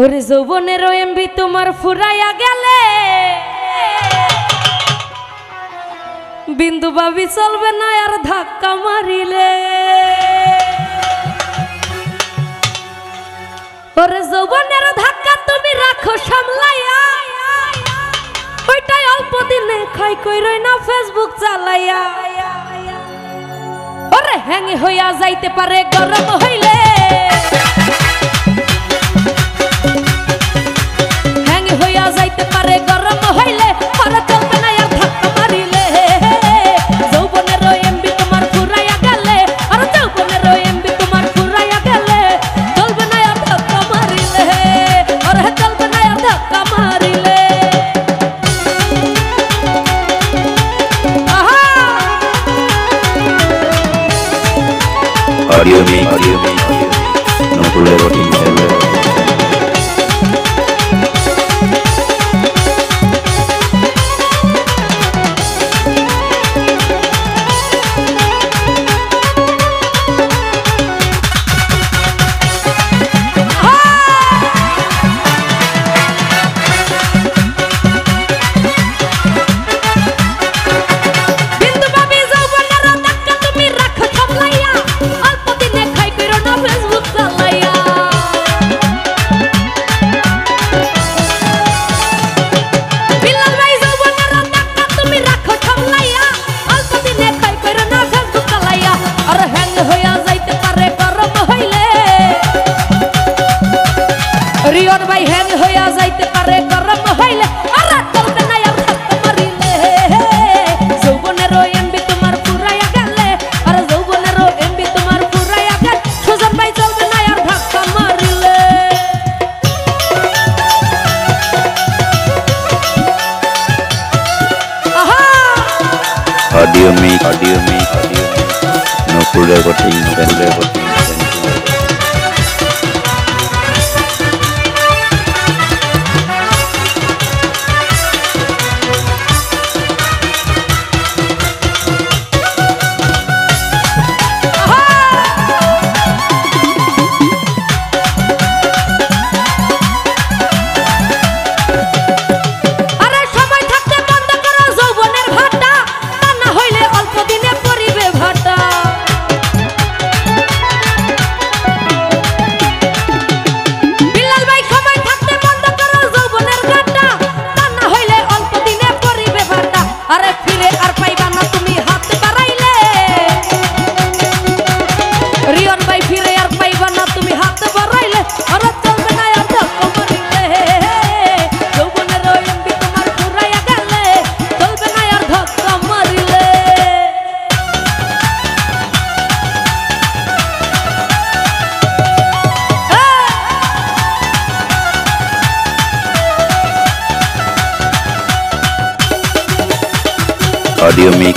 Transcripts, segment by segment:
ওরে যৌবনের এমবি তোমার ফুরাইয়া গেলে বিন্দু ভাবি চলবে না আর ধাক্কা মারিলে। ওরে যৌবনের ধাক্কা তুমি রাখো সামলাইয়া, ওইটাই অল্প দিনে খাই কইরই না ফেসবুক চালাইয়া। ওরে হ্যাঙ্গি হইয়া যাইতে পারে গরম হইলে, হ্যাঙ্গি হইয়া যাইতে পারে গরম হইলে, ওরে চলবে না আর ধাক্কা মারিলে। যৌবনের এমবি তোমার ফুরাইয়া গেলে, ওরে যৌবনের এমবি তোমার ফুরাইয়া গেলে, চলবে না আর ধাক্কা মারিলে, ওরে চলবে না আর ধাক্কা মারিলে। Audio me, no problema, রিয়ন ভাই হ্যাং হইয়া যাইতে পারে গরম হইলে, আর চলবে না আর ধাক্কা মারিলে। যৌবনের এমবি তোমার ফুরাইয়া গেলে, আর যৌবনের এমবি তোমার ফুরাইয়া গেলে, সুজন ভাই চলবে না আর ধাক্কা মারিলে। audio me, no problema,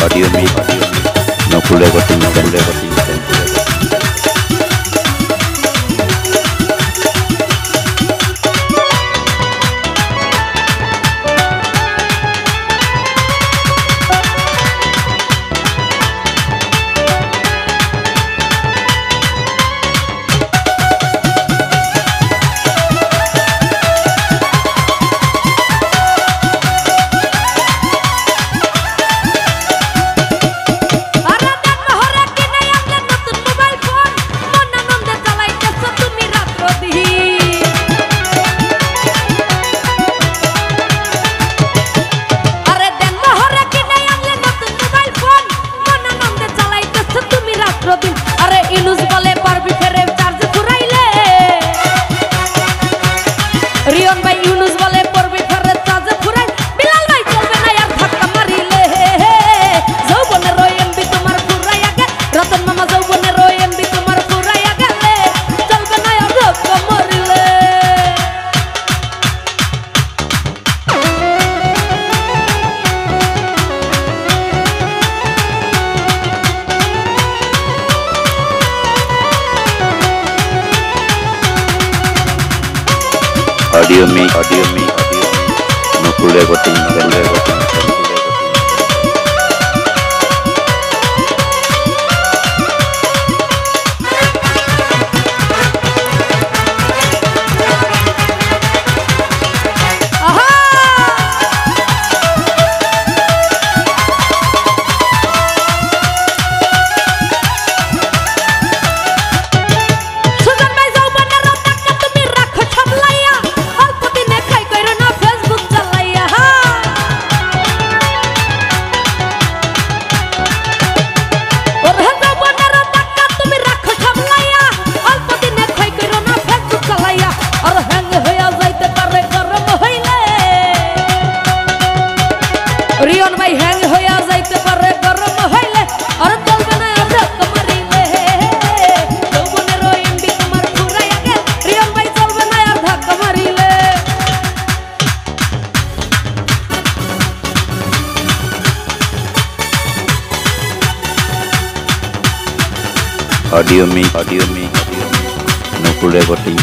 audio me, no problema, আরে ইনুস বলে পারবি ফেরে চার্জ ফুরাইলে। রিয়ন ভাই ইউনুস বলে পারবি ফেরে চার্জ ফুরাই, বিলাল ভাই চলবে না আর ধাক্কা মারিলে। যৌবনের এমবি তোমার ফুরাইয়া গেলে, রতন মামা যৌবনের এমবি তোমার ফুরাইয়া গেলে, চলবে না আর ধাক্কা মারিলে। audio me, no problema, Audio me, no cool recording,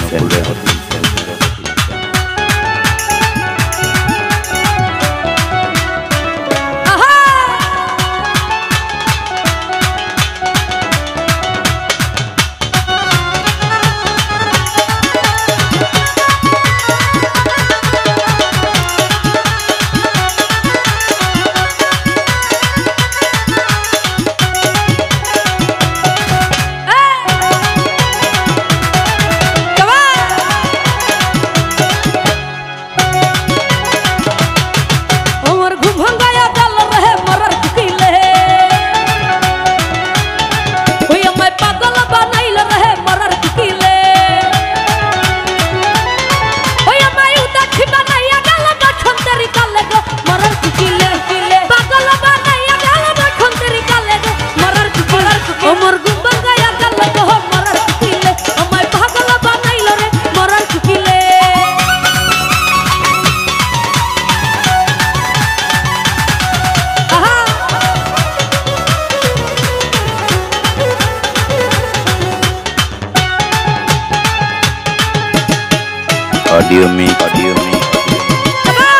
audio me,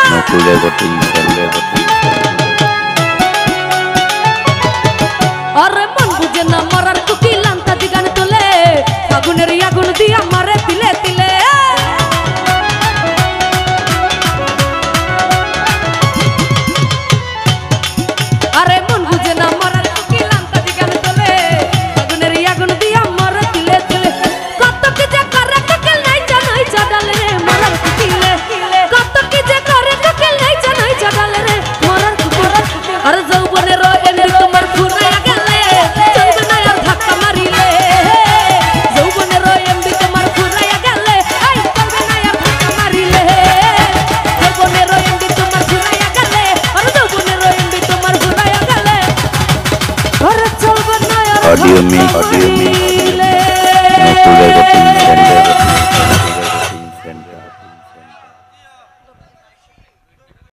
no cool recording, अरे मन बुझे ना मरार कुकी लांता दिगान तुले फागुनेर आगुन दिया मारे तिले तिले अरे मन बुझे ना मरार कुकी लांता दिगान तुले फागुनेर आगुन दिया मारे तिले तिले कत की जे करे ककेल नहीं जा डाले रे मरार कुकीले कत की जे करे ककेल नहीं जा डाले रे मरार कुकी अरे जौबने रो एने तुम्हार फुरा audio me, no cool recording,